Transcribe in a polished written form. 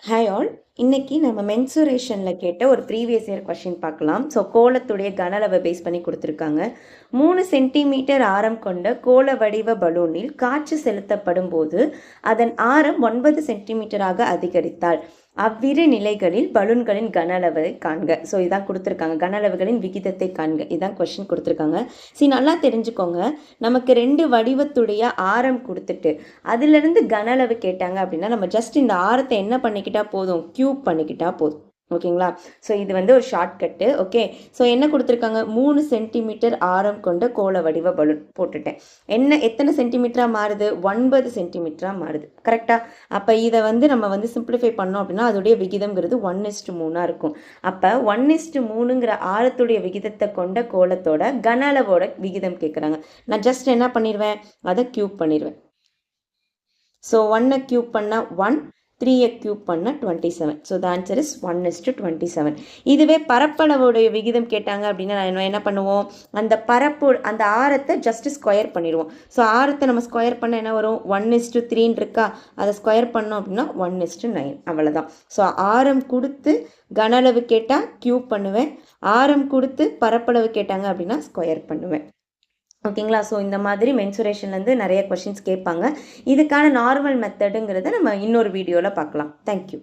Hi all. இன்னைக்கு நம்ம மென்சுரேஷனில் கேட்ட ஒரு ப்ரீவியஸ் இயர் கொஷின் பார்க்கலாம். ஸோ கோலத்துடைய கன அளவை பேஸ் பண்ணி கொடுத்துருக்காங்க. 3 சென்டிமீட்டர் ஆரம் கொண்ட கோள வடிவ பலூனில் காற்று செலுத்தப்படும் போது அதன் ஆரம் 9 சென்டிமீட்டராக அதிகரித்தால் அவ்விரு நிலைகளில் பலூன்களின் கன அளவை காண்க. ஸோ இதான் கொடுத்துருக்காங்க, கன அளவுகளின் விகிதத்தை காண்க. இதான் கொஷின் கொடுத்துருக்காங்க. சரி, நல்லா தெரிஞ்சுக்கோங்க. நமக்கு 2 வடிவத்துடைய ஆரம் கொடுத்துட்டு அதுலேருந்து கன அளவு கேட்டாங்க அப்படின்னா நம்ம ஜஸ்ட் இந்த ஆரத்தை என்ன பண்ணிக்கிட்டா போதும், கியூப் பண்ணிக்கிட்டா போதும். ஓகேங்களா? ஸோ இது வந்து ஒரு ஷார்ட்கட்டு. ஓகே, ஸோ என்ன கொடுத்துருக்காங்க, 3 சென்டிமீட்டர் ஆரம் கொண்ட கோள வடிவ பலூன் போட்டுட்டேன். எத்தனை சென்டிமீட்டராக மாறுது, 9 சென்டிமீட்டராக மாறுது. கரெக்டாக? அப்போ இதை வந்து நம்ம வந்து சிம்பிளிஃபை பண்ணோம் அப்படின்னா அதோடைய விகிதம்ங்கிறது 1:3 இருக்கும். அப்போ 1:3ங்கிற ஆரத்துடைய விகிதத்தை கொண்ட கோலத்தோட கன அளவோட விகிதம் கேட்குறாங்க. நான் ஜஸ்ட் என்ன பண்ணிடுவேன், அதை கியூப் பண்ணிடுவேன். ஸோ 1 கியூப் பண்ணால் 1, 3 கியூப் பண்ணால் 27. So the answer is 1:27. இதுவே பரப்பளவுடைய விகிதம் கேட்டாங்க அப்படின்னா நான் என்ன பண்ணுவோம், அந்த ஆரத்தை ஜஸ்ட் ஸ்கொயர் பண்ணிடுவோம். ஸோ ஆரத்தை நம்ம ஸ்கொயர் பண்ண என்ன வரும், 1:3 இருக்கா, அதை ஸ்கொயர் பண்ணோம் அப்படின்னா 1:9. அவ்வளோதான். ஸோ ஆரம் கொடுத்து கன அளவு கேட்டால் கியூப் பண்ணுவேன், ஆரம் கொடுத்து பரப்பளவு கேட்டாங்க அப்படின்னா ஸ்கொயர் பண்ணுவேன். ஓகேங்களா? ஸோ இந்த மாதிரி மென்சுரேஷன்லேருந்து நிறைய கொஷின்ஸ் கேட்பாங்க. இதுக்கான நார்மல் மெத்தடுங்கிறத நம்ம இன்னொரு வீடியோவில் பார்க்கலாம். தேங்க்யூ.